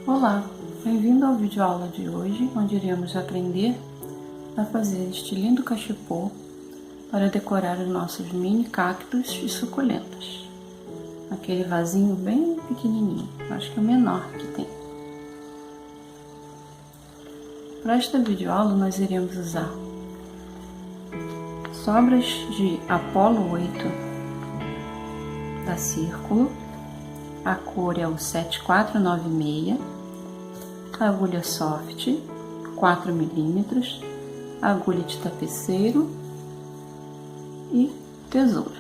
Olá, bem-vindo ao vídeo aula de hoje, onde iremos aprender a fazer este lindo cachepô para decorar os nossos mini cactos e suculentas. Aquele vasinho bem pequenininho, acho que é o menor que tem. Para esta videoaula nós iremos usar sobras de Apolo 8 da Círculo, a cor é o 7496, agulha soft 4 mm, agulha de tapeceiro e tesoura.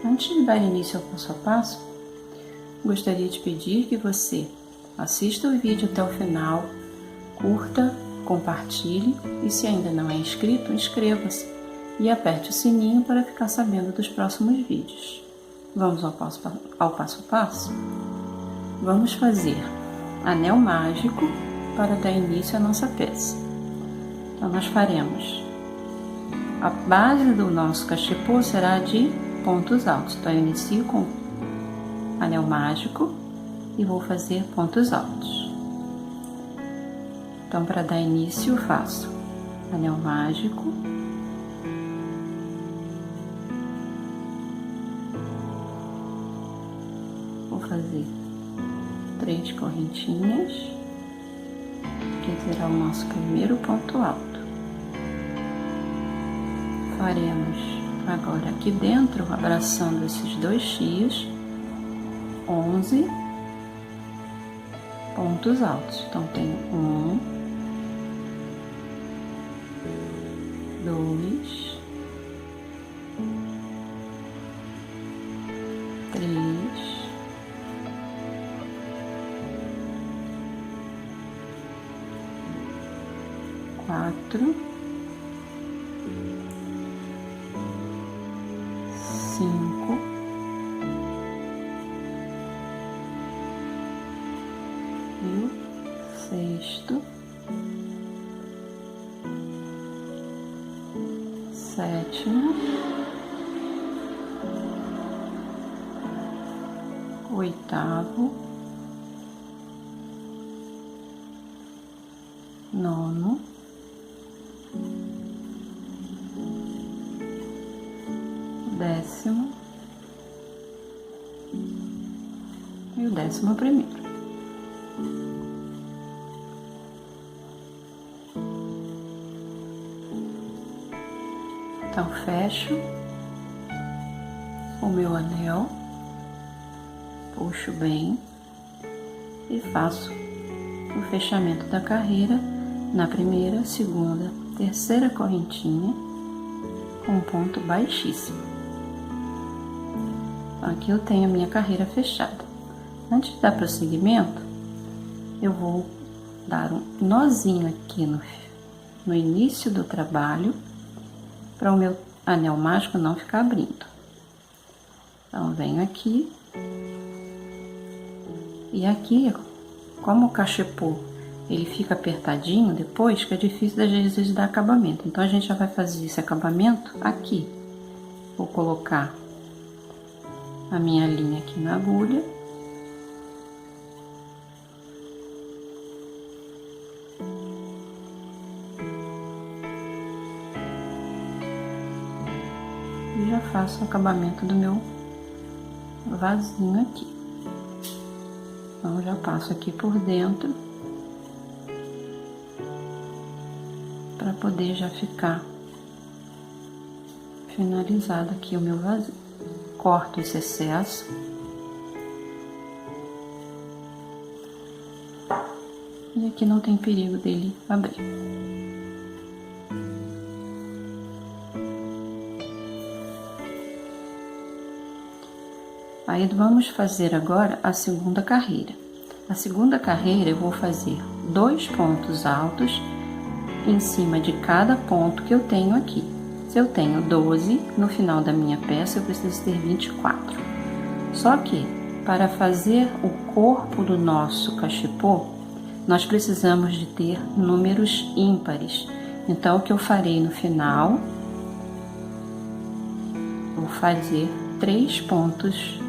Antes de dar início ao passo a passo, gostaria de pedir que você assista o vídeo até o final, curta, compartilhe e, se ainda não é inscrito, inscreva-se e aperte o sininho para ficar sabendo dos próximos vídeos. Vamos ao passo a passo? Vamos fazer anel mágico para dar início à nossa peça. Então, nós faremos a base do nosso cachepô será de pontos altos. Então, eu inicio com anel mágico e vou fazer pontos altos. Então, para dar início, eu faço anel mágico, vou fazer 3 correntinhas, que será o nosso primeiro ponto alto. Faremos agora aqui dentro, abraçando esses 2 fios, 11 pontos altos. Então, tem 1, 2, 3, 4, 5, 6º, 7º, 8º, 9º, 10º e o 11º. Então, fecho o meu anel, puxo bem e faço o fechamento da carreira na primeira, segunda, terceira correntinha com um ponto baixíssimo. Então, aqui eu tenho a minha carreira fechada. Antes de dar prosseguimento, eu vou dar um nozinho aqui no início do trabalho, para o meu anel mágico não ficar abrindo. Então, venho aqui, e aqui, como o cachepô ele fica apertadinho depois, que é difícil às vezes dar acabamento. Então, a gente já vai fazer esse acabamento aqui. Vou colocar a minha linha aqui na agulha. E já faço o acabamento do meu vasinho aqui. Então, já passo aqui por dentro para poder já ficar finalizado aqui o meu vasinho. Corto esse excesso. E aqui não tem perigo dele abrir. Aí, vamos fazer agora a segunda carreira. A segunda carreira eu vou fazer 2 pontos altos em cima de cada ponto que eu tenho aqui. Se eu tenho 12, no final da minha peça eu preciso ter 24. Só que, para fazer o corpo do nosso cachepô, nós precisamos de ter números ímpares. Então, o que eu farei no final, vou fazer 3 pontos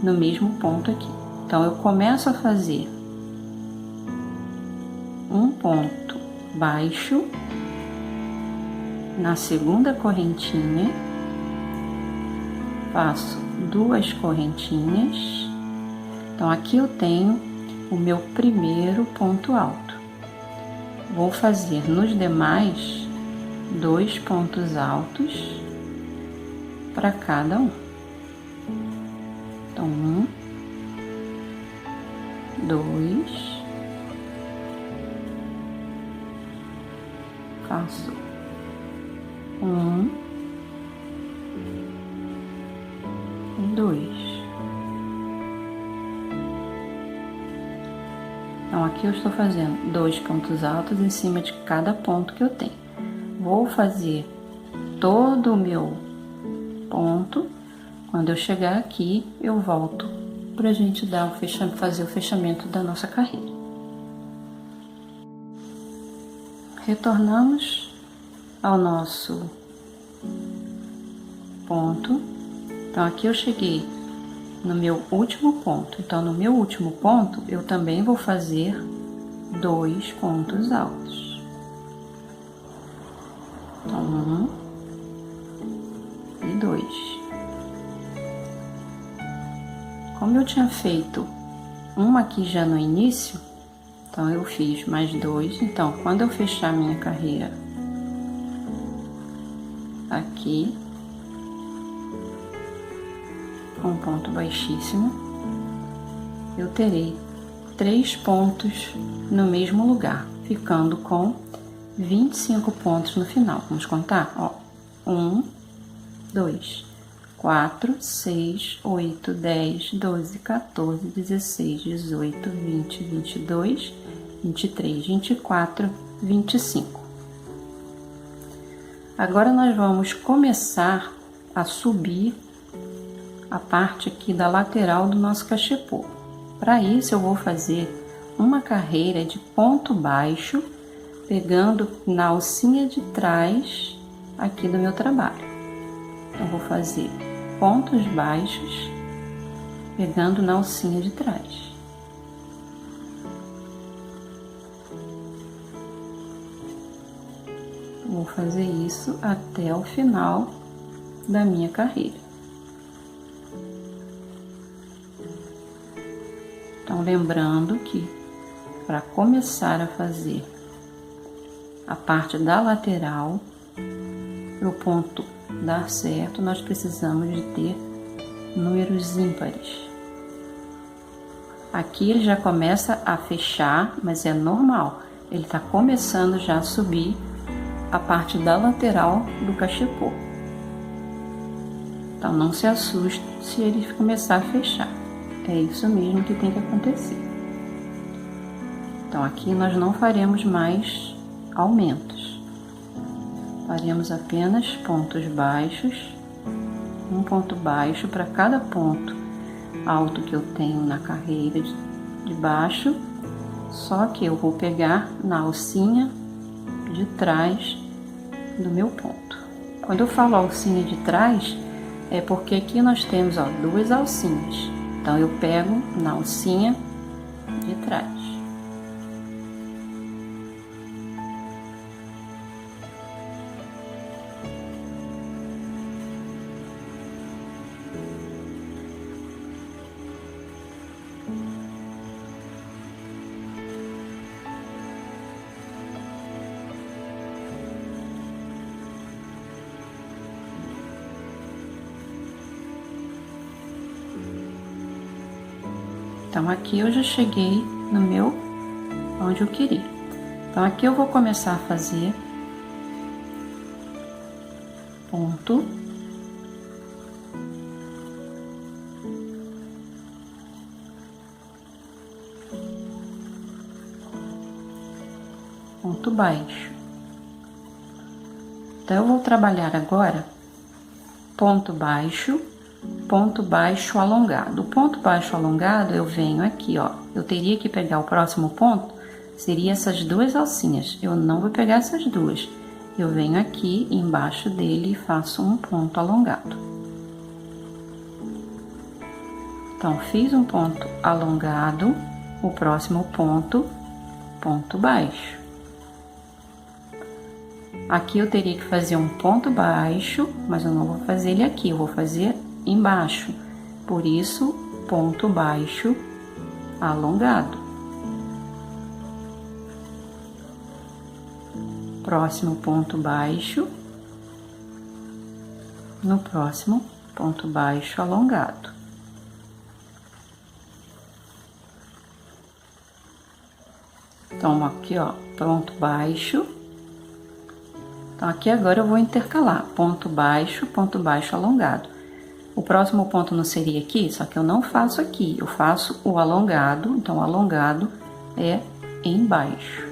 no mesmo ponto aqui. Então, eu começo a fazer um ponto baixo na segunda correntinha, faço 2 correntinhas. Então, aqui eu tenho o meu primeiro ponto alto. Vou fazer nos demais 2 pontos altos para cada um. Então, 1, 2, faço 1 e 2. Então, aqui eu estou fazendo 2 pontos altos em cima de cada ponto que eu tenho. Vou fazer todo o meu ponto. Quando eu chegar aqui, eu volto para a gente dar fazer o fechamento da nossa carreira. Retornamos ao nosso ponto. Então, aqui eu cheguei no meu último ponto. Então, no meu último ponto, eu também vou fazer 2 pontos altos. Então, 1 e 2. Como eu tinha feito uma aqui já no início, então eu fiz mais 2. Então, quando eu fechar minha carreira aqui, com um ponto baixíssimo, eu terei 3 pontos no mesmo lugar, ficando com 25 pontos no final. Vamos contar? Ó, 1, 2, 4, 6, 8, 10, 12, 14, 16, 18, 20, 22, 23, 24, 25. Agora nós vamos começar a subir a parte aqui da lateral do nosso cachepô. Para isso eu vou fazer uma carreira de ponto baixo, pegando na alcinha de trás aqui do meu trabalho. Eu vou fazer pontos baixos, pegando na alcinha de trás. Vou fazer isso até o final da minha carreira. Então, lembrando que para começar a fazer a parte da lateral, para o ponto dar certo, nós precisamos de ter números ímpares. Aqui ele já começa a fechar, mas é normal. Ele está começando já a subir a parte da lateral do cachepô. Então, não se assuste se ele começar a fechar. É isso mesmo que tem que acontecer. Então, aqui nós não faremos mais aumentos. Faremos apenas pontos baixos, um ponto baixo para cada ponto alto que eu tenho na carreira de baixo, só que eu vou pegar na alcinha de trás do meu ponto. Quando eu falo alcinha de trás, é porque aqui nós temos, ó, 2 alcinhas. Então, eu pego na alcinha de trás. Então, aqui eu já cheguei no meu, onde eu queria. Então, aqui eu vou começar a fazer ponto, ponto baixo. Então, eu vou trabalhar agora ponto baixo alongado. O ponto baixo alongado, eu venho aqui, ó. Eu teria que pegar o próximo ponto, seria essas 2 alcinhas. Eu não vou pegar essas 2. Eu venho aqui embaixo dele e faço um ponto alongado. Então, fiz um ponto alongado, o próximo ponto, ponto baixo. Aqui eu teria que fazer um ponto baixo, mas eu não vou fazer ele aqui, eu vou fazer embaixo. Por isso, ponto baixo alongado. Próximo ponto baixo, no próximo ponto baixo alongado. Então, aqui, ó, ponto baixo. Então, aqui agora eu vou intercalar ponto baixo alongado. O próximo ponto não seria aqui, só que eu não faço aqui, eu faço o alongado, então o alongado é embaixo.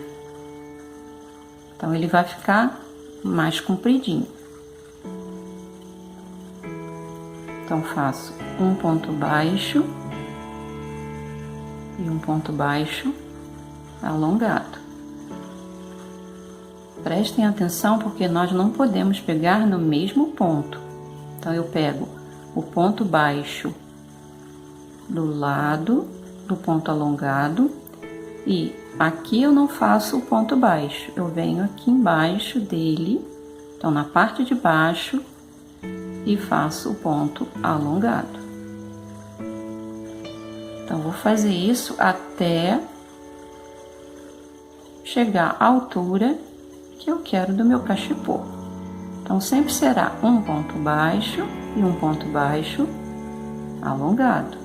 Então, ele vai ficar mais compridinho. Então, faço um ponto baixo e um ponto baixo alongado. Prestem atenção porque nós não podemos pegar no mesmo ponto. Então, eu pego o ponto baixo do lado do ponto alongado e aqui eu não faço o ponto baixo, eu venho aqui embaixo dele, então na parte de baixo, e faço o ponto alongado. Então, vou fazer isso até chegar à altura que eu quero do meu cachepô. Então, sempre será um ponto baixo e um ponto baixo alongado.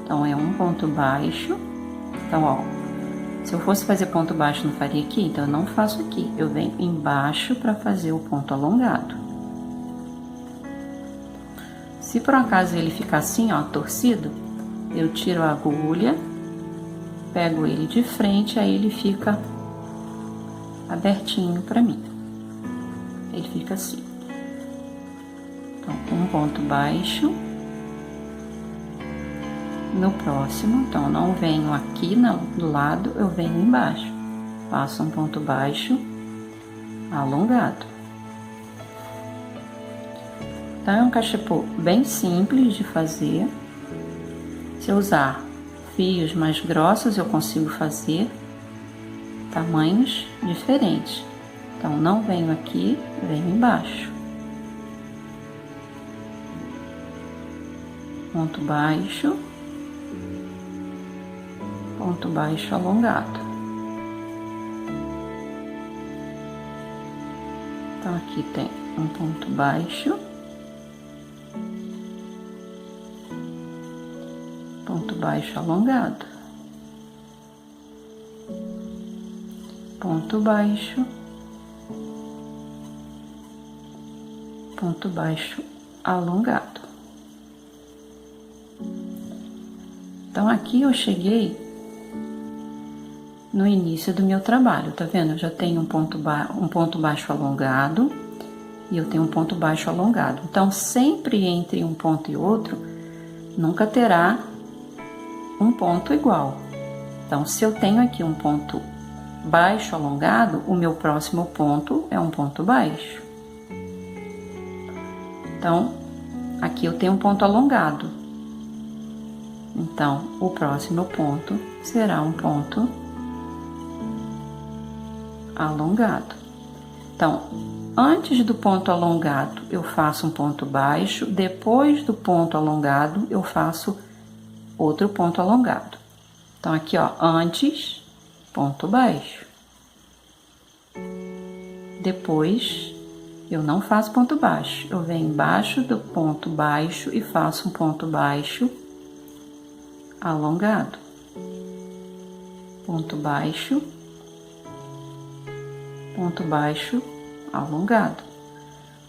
Então, é um ponto baixo. Então, ó, se eu fosse fazer ponto baixo, não faria aqui? Então, eu não faço aqui. Eu venho embaixo para fazer o ponto alongado. Se por acaso ele ficar assim, ó, torcido, eu tiro a agulha, pego ele de frente, aí ele fica abertinho para mim. Ele fica assim. Então, um ponto baixo. No próximo, então, não venho aqui do lado, eu venho embaixo. Faço um ponto baixo alongado. Então, é um cachepô bem simples de fazer. Se eu usar fios mais grossos, eu consigo fazer tamanhos diferentes. Então, não venho aqui, venho embaixo. Ponto baixo alongado. Então, aqui tem um ponto baixo, ponto baixo alongado, ponto baixo alongado. Então, aqui eu cheguei no início do meu trabalho, tá vendo? Eu já tenho um ponto baixo alongado e eu tenho um ponto baixo alongado. Então, sempre entre um ponto e outro, nunca terá um ponto igual. Então, se eu tenho aqui um ponto baixo alongado, o meu próximo ponto é um ponto baixo. Então, aqui eu tenho um ponto alongado. Então, o próximo ponto será um ponto alongado. Então, antes do ponto alongado, eu faço um ponto baixo. Depois do ponto alongado, eu faço outro ponto alongado. Então, aqui, ó, antes, ponto baixo. Depois, eu não faço ponto baixo. Eu venho embaixo do ponto baixo e faço um ponto baixo alongado. Ponto baixo alongado.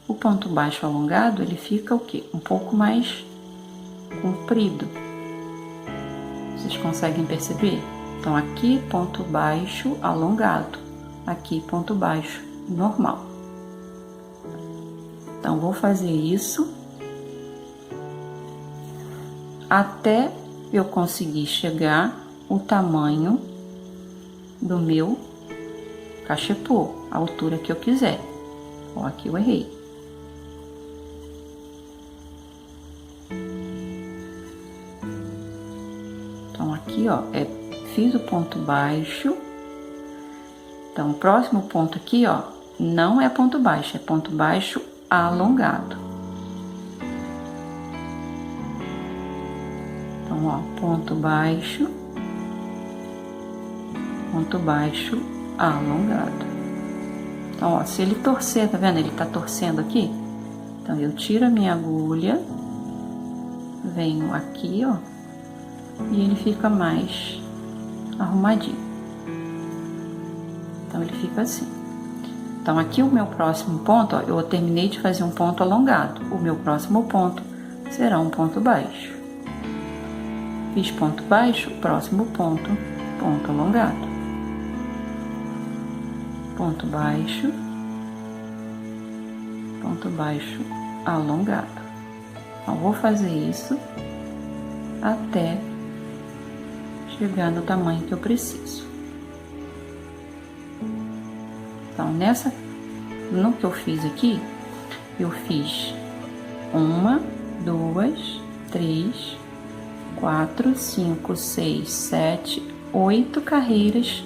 O ponto baixo alongado, ele fica o quê? Um pouco mais comprido. Vocês conseguem perceber? Então, aqui, ponto baixo alongado. Aqui, ponto baixo normal. Então, vou fazer isso até eu conseguir chegar o tamanho do meu cachepô, a altura que eu quiser. Ó, aqui eu errei. aqui, ó, fiz o ponto baixo. Então, o próximo ponto aqui, ó, não é ponto baixo, é ponto baixo alongado. Então, ó, ponto baixo alongado. Então, ó, se ele torcer, tá vendo? Ele tá torcendo aqui. Então, eu tiro a minha agulha, venho aqui, ó, e ele fica mais arrumadinho. Então, ele fica assim. Então, aqui o meu próximo ponto, ó, eu terminei de fazer um ponto alongado. O meu próximo ponto será um ponto baixo. Fiz ponto baixo, próximo ponto, ponto alongado. Ponto baixo alongado. Então, vou fazer isso até chegar no tamanho que eu preciso. Então, no que eu fiz aqui, eu fiz 1, 2, 3, 4, 5, 6, 7, 8 carreiras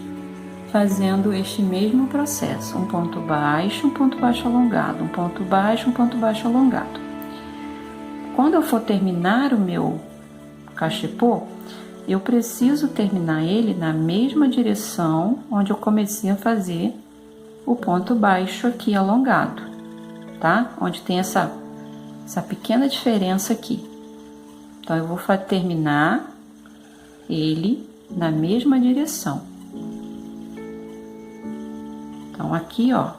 fazendo este mesmo processo. Um ponto baixo alongado, um ponto baixo alongado. Quando eu for terminar o meu cachepô, eu preciso terminar ele na mesma direção onde eu comecei a fazer o ponto baixo aqui alongado, tá? Onde tem essa pequena diferença aqui. Então, eu vou terminar ele na mesma direção. Então, aqui, ó,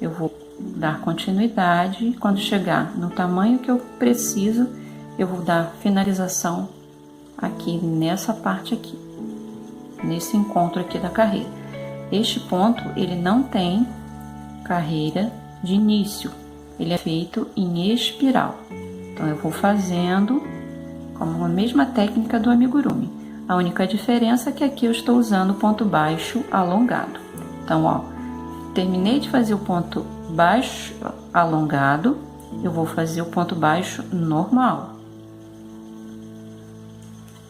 eu vou dar continuidade. Quando chegar no tamanho que eu preciso, eu vou dar finalização aqui nessa parte aqui, nesse encontro aqui da carreira. Este ponto, ele não tem carreira de início, ele é feito em espiral. Então, eu vou fazendo como a mesma técnica do amigurumi. A única diferença é que aqui eu estou usando o ponto baixo alongado. Então, ó, terminei de fazer o ponto baixo alongado, eu vou fazer o ponto baixo normal.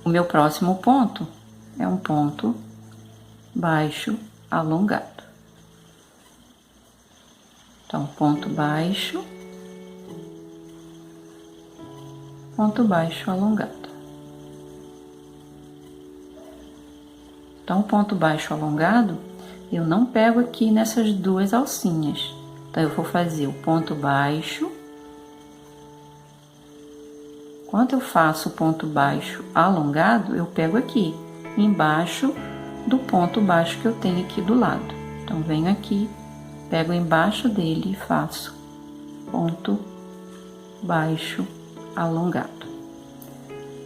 O meu próximo ponto é um ponto baixo alongado. Então, ponto baixo alongado. Então, o ponto baixo alongado, eu não pego aqui nessas duas alcinhas. Então, eu vou fazer o ponto baixo. Quando eu faço o ponto baixo alongado, eu pego aqui, embaixo do ponto baixo que eu tenho aqui do lado. Então, venho aqui, pego embaixo dele e faço ponto baixo alongado.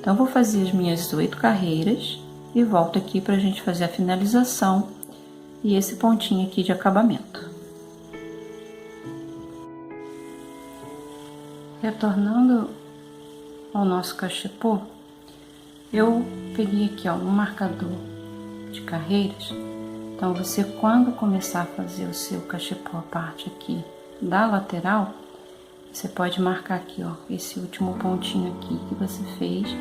Então, vou fazer as minhas 8 carreiras e volto aqui para a gente fazer a finalização e esse pontinho aqui de acabamento. Retornando ao nosso cachepô, eu peguei aqui, ó, um marcador de carreiras. Então, você, quando começar a fazer o seu cachepô, a parte aqui da lateral, você pode marcar aqui, ó, esse último pontinho aqui que você fez.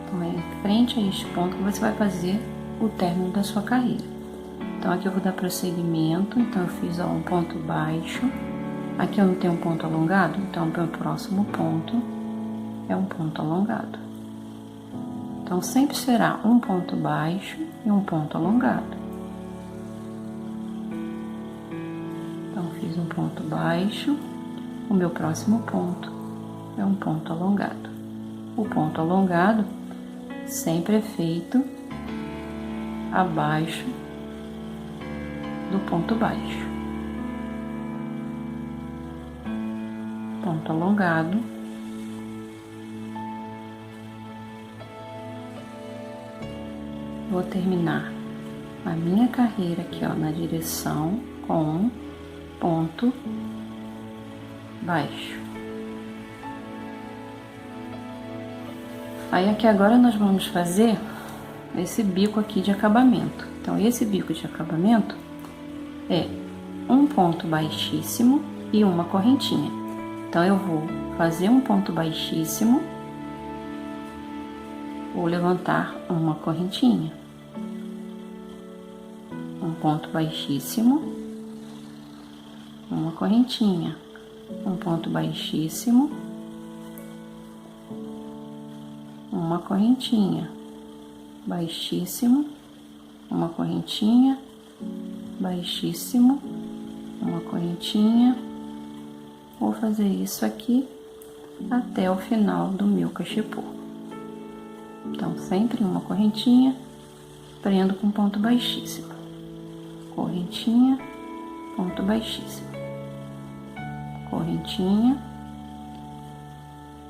Então, é frente a este ponto que você vai fazer o término da sua carreira. Então, aqui eu vou dar prosseguimento. Então, eu fiz, ó, um ponto baixo. Aqui eu não tenho um ponto alongado, então, o meu próximo ponto é um ponto alongado. Então, sempre será um ponto baixo e um ponto alongado. Então, fiz um ponto baixo, o meu próximo ponto é um ponto alongado. O ponto alongado sempre é feito abaixo do ponto baixo. Ponto alongado. Vou terminar a minha carreira aqui, ó, na direção com um ponto baixo. Aí aqui agora nós vamos fazer esse bico aqui de acabamento. Então, esse bico de acabamento é um ponto baixíssimo e uma correntinha. Então, eu vou fazer um ponto baixíssimo vou levantar uma correntinha, um ponto baixíssimo, uma correntinha, um ponto baixíssimo, uma correntinha, baixíssimo, uma correntinha, baixíssimo, uma correntinha. Vou fazer isso aqui até o final do meu cachepô. Então, sempre uma correntinha, prendo com ponto baixíssimo, correntinha, ponto baixíssimo, correntinha,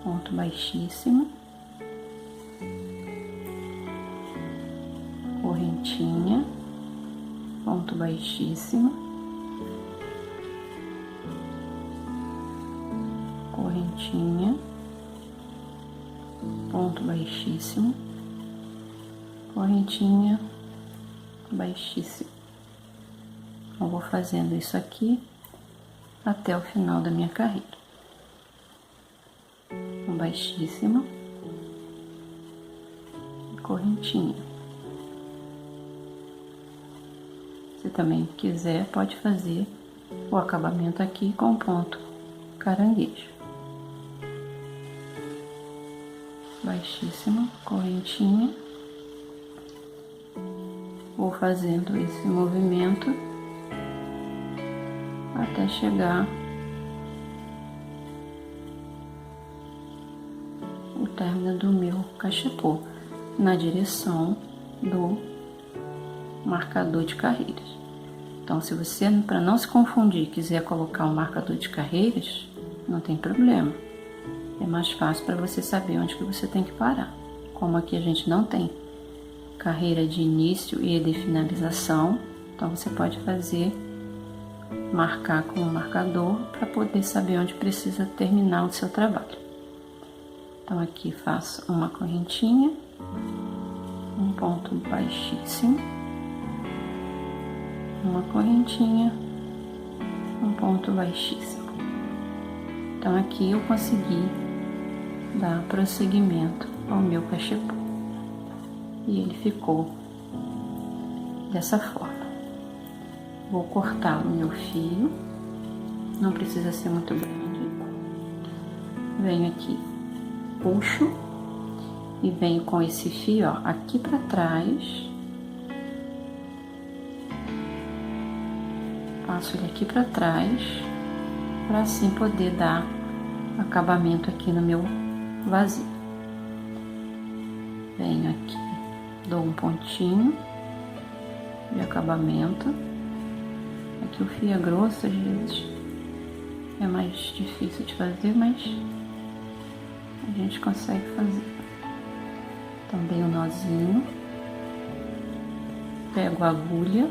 ponto baixíssimo, correntinha, ponto baixíssimo, correntinha, ponto baixíssimo, correntinha, baixíssimo. Eu vou fazendo isso aqui até o final da minha carreira. Um baixíssimo, correntinha. Se também quiser, pode fazer o acabamento aqui com ponto caranguejo. Baixíssimo, correntinha. Vou fazendo esse movimento até chegar o término do meu cachepô na direção do marcador de carreiras. Então, se você, para não se confundir, quiser colocar um marcador de carreiras, não tem problema. É mais fácil para você saber onde que você tem que parar. Como aqui a gente não tem carreira de início e de finalização, então você pode marcar com o marcador para poder saber onde precisa terminar o seu trabalho. Então aqui faço uma correntinha, um ponto baixíssimo, uma correntinha, um ponto baixíssimo. Então aqui eu consegui dar prosseguimento ao meu cachepô. E ele ficou dessa forma. Vou cortar o meu fio, não precisa ser muito grande. Venho aqui, puxo e venho com esse fio, ó, aqui para trás. Passo ele aqui para trás, para assim poder dar acabamento aqui no meu vazio. Venho aqui, dou um pontinho de acabamento. Aqui o fio é grosso, às vezes é mais difícil de fazer, mas a gente consegue fazer. Também o nozinho. Pego a agulha.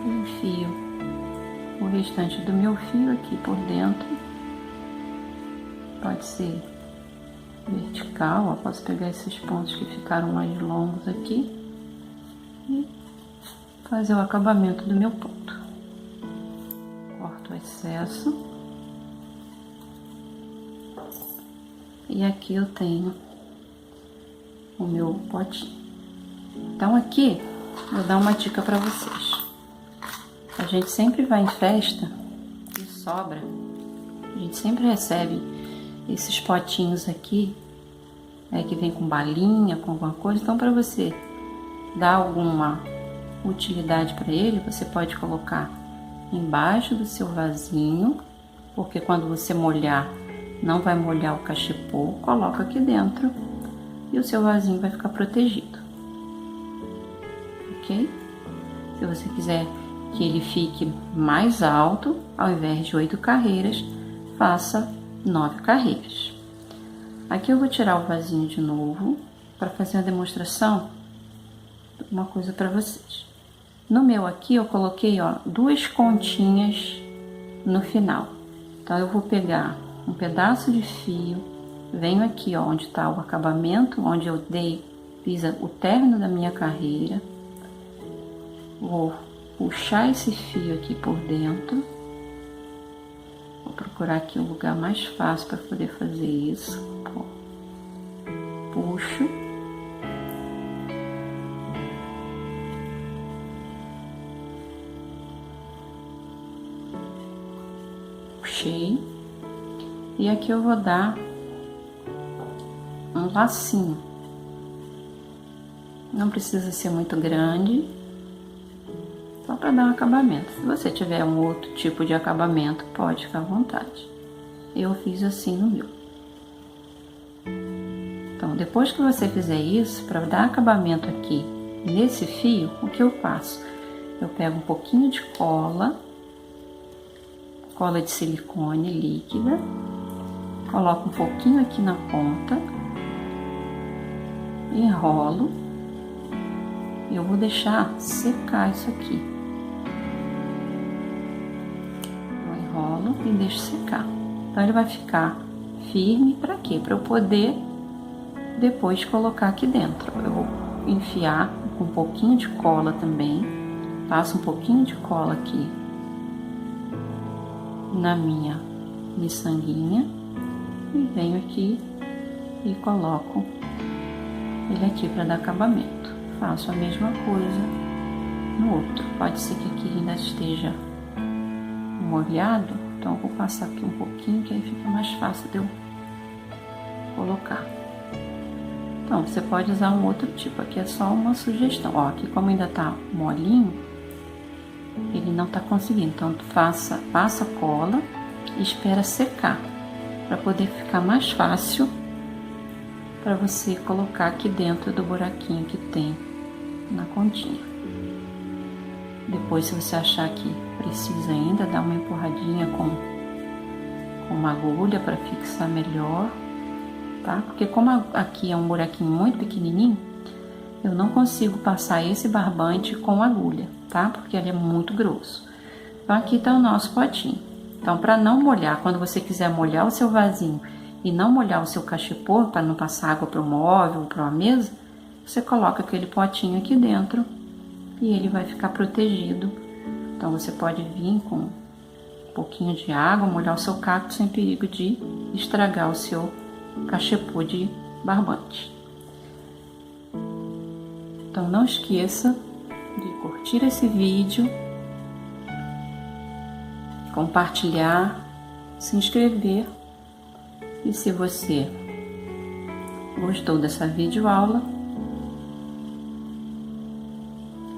Enfio o restante do meu fio aqui por dentro. Pode ser vertical, ó, posso pegar esses pontos que ficaram mais longos aqui e fazer o acabamento do meu ponto. Corto o excesso. E aqui eu tenho o meu potinho. Então aqui, vou dar uma dica para vocês. A gente sempre vai em festa e sobra. A gente sempre recebe esses potinhos aqui, que vem com balinha, com alguma coisa. Então, para você dar alguma utilidade para ele, você pode colocar embaixo do seu vasinho, porque quando você molhar, não vai molhar o cachepô. Coloca aqui dentro e o seu vasinho vai ficar protegido, ok? Se você quiser que ele fique mais alto, ao invés de 8 carreiras, faça 9 carreiras. Aqui eu vou tirar o vasinho de novo para fazer uma demonstração de uma coisa para vocês. No meu aqui eu coloquei, ó, 2 continhas no final. Então eu vou pegar um pedaço de fio, venho aqui, ó, onde está o acabamento, onde eu fiz o término da minha carreira. Vou puxar esse fio aqui por dentro Vou procurar aqui um lugar mais fácil para poder fazer isso. Puxo. Puxei. E aqui eu vou dar um lacinho. Não precisa ser muito grande, só para dar um acabamento. Se você tiver um outro tipo de acabamento, pode ficar à vontade. Eu fiz assim no meu. Então, depois que você fizer isso, para dar acabamento aqui nesse fio, o que eu faço? Eu pego um pouquinho de cola de silicone líquida, coloco um pouquinho aqui na ponta, enrolo e eu vou deixar secar isso aqui. Eu enrolo e deixo secar. Então ele vai ficar firme para quê? Para eu poder depois colocar aqui dentro. Eu vou enfiar com um pouquinho de cola também, passo um pouquinho de cola aqui na minha miçanguinha e venho aqui e coloco ele aqui para dar acabamento. Faço a mesma coisa no outro. Pode ser que aqui ainda esteja molhado, então eu vou passar aqui um pouquinho, que aí fica mais fácil de eu colocar. Então, você pode usar um outro tipo, aqui é só uma sugestão. Ó, aqui como ainda tá molinho, ele não tá conseguindo, então passa cola e espera secar, para poder ficar mais fácil para você colocar aqui dentro do buraquinho que tem na continha. Depois, se você achar que precisa ainda, dá uma empurradinha com uma agulha para fixar melhor, tá? Porque como aqui é um buraquinho muito pequenininho, eu não consigo passar esse barbante com agulha, tá? Porque ele é muito grosso. Então, aqui tá o nosso potinho. Então, para não molhar, quando você quiser molhar o seu vasinho e não molhar o seu cachepô, para não passar água para o móvel ou para uma mesa, você coloca aquele potinho aqui dentro e ele vai ficar protegido. Então, você pode vir com um pouquinho de água, molhar o seu cacto sem perigo de estragar o seu cachepô de barbante. Então, não esqueça de curtir esse vídeo, compartilhar, se inscrever. E se você gostou dessa videoaula,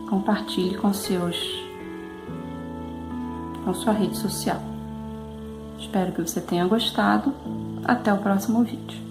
compartilhe com sua rede social. Espero que você tenha gostado. Até o próximo vídeo.